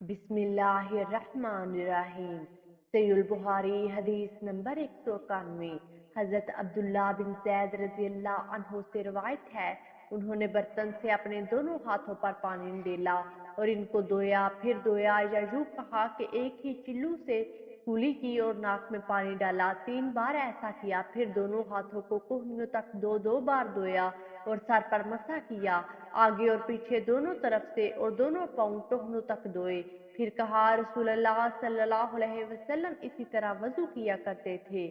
बिस्मिल्लाहिर्रहमानिर्रहीम। सहीहुल बुखारी हदीस नंबर 191। हजरत अब्दुल्ला बिन ज़ैद रज़ियल्लाहु अन्हु से रवायत है, उन्होंने बर्तन से अपने दोनों हाथों पर पानी डाला और इनको धोया, फिर धोया या यूं कहा कि एक ही चिल्लू से कुली की और नाक में पानी डाला। 3 बार ऐसा किया, फिर दोनों हाथों को कोहनियों तक 2-2 बार धोया और सर पर मसा किया, आगे और पीछे दोनों तरफ से, और दोनों पाँव टखनों तक धोए। फिर कहा, रसूलुल्लाह सल्लल्लाहु अलैहि वसल्लम इसी तरह वजू किया करते थे।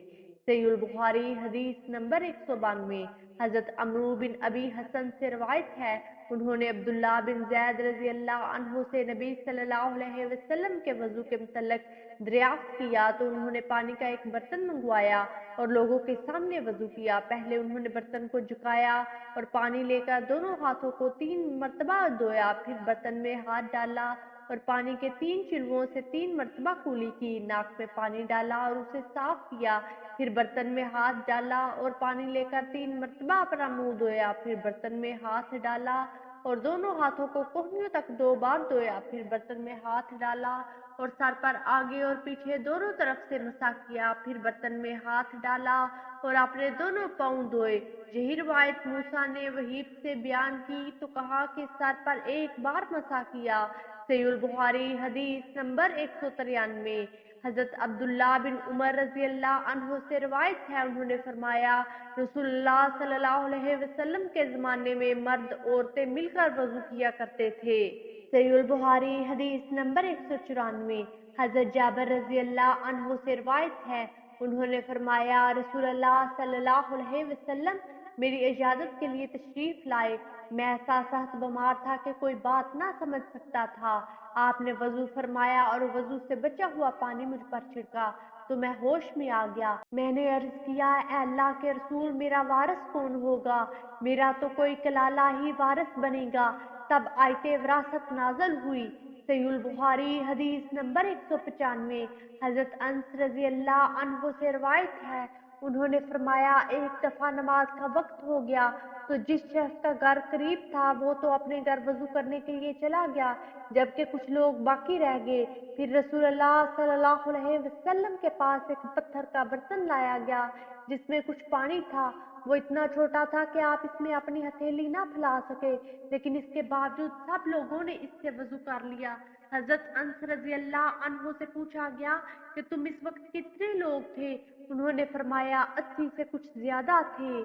सहीहुल बुखारी हदीस नंबर 192। हजरत अमरू बिन अबी हसन से रवायत है, उन्होंने अब्दुल्ला बिन ज़ैद रज़ियल्लाहु अन्हु से नबी सल्लल्लाहु अलैहि वसल्लम के वजू के मुतल्लिक दरियाफ्त किया तो उन्होंने पानी का एक बर्तन मंगवाया और लोगों के सामने वजू किया। पहले उन्होंने बर्तन को झुकाया और पानी लेकर दोनों हाथों को 3 मरतबा धोया, फिर बर्तन में हाथ डाला और पानी के 3 चिल्वों से 3 मरतबा कुली की, नाक में पानी डाला और उसे साफ किया, फिर बर्तन में हाथ डाला और पानी लेकर 3 मरतबा अपना मुंह धोया, फिर बर्तन में हाथ डाला और दोनों हाथों को कोहनियों तक 2 बार धोया, फिर बर्तन में हाथ डाला और सर पर आगे और पीछे दोनों तरफ से मसा किया, फिर बर्तन में हाथ डाला और अपने दोनों पाँव धोए। यही रिवायत मूसा ने वहीब से बयान की तो कहा कि सर पर 1 बार मसा किया। सहीहुल बुखारी हदीस नंबर 193। हजरत अब्दुल्ला बिन उमर रज़ियल्लाहु अन्हु से रिवायत है, उन्होंने फरमाया, रसूलुल्लाह सल्लल्लाहु अलैहि वसल्लम के ज़माने में मर्द औरतें मिलकर वज़ू किया करते थे। सहीहुल बुखारी हदीस नंबर 194। हजरत जाबिर रज़ियल्लाहु अन्हु से रिवायत है, उन्होंने फरमाया, रसूलुल्लाह सल्लल्लाहु अलैहि वसल्लम मेरी इजाज़त के लिए तशरीफ लाए। मैं ऐसा सख्त बीमार था कि कोई बात ना समझ सकता था। आपने वजू फरमाया और वजू से बचा हुआ पानी मुझ पर छिड़का तो मैं होश में आ गया। मैंने अर्ज किया, ऐ अल्लाह के रसूल, मेरा वारिस कौन होगा? मेरा तो कोई कलाला ही वारिस बनेगा। तब आयते विरासत नाज़िल हुई। सहीहुल बुखारी हदीस नंबर 195। हजरत अनस रज़ियल्लाहु अन्हु से रिवायत है, उन्होंने फरमाया, एक दफा नमाज का वक्त हो गया तो जिस शख्स का घर करीब था वो तो अपने घर वजू करने के लिए चला गया, जबकि कुछ लोग बाकी रह गए। फिर रसूलुल्लाह सल्लल्लाहु अलैहि वसल्लम के पास एक पत्थर का बर्तन लाया गया जिसमें कुछ पानी था। वो इतना छोटा था कि आप इसमें अपनी हथेली ना फैला सके, लेकिन इसके बावजूद सब लोगों ने इससे वजू कर लिया। हजरत अनस रज़ियल्लाहु अन्हु से पूछा गया कि तुम इस वक्त कितने लोग थे? उन्होंने फरमाया, 80 से कुछ ज्यादा थे।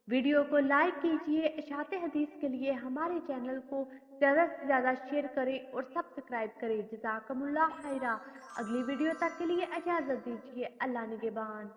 वीडियो को लाइक कीजिए। इशाते हदीस के लिए हमारे चैनल को ज़्यादा से ज़्यादा शेयर करें और सब्सक्राइब करें। जज़ाकमुल्लाह खैरा। अगली वीडियो तक के लिए इजाज़त दीजिए। अल्लाह निगहबान।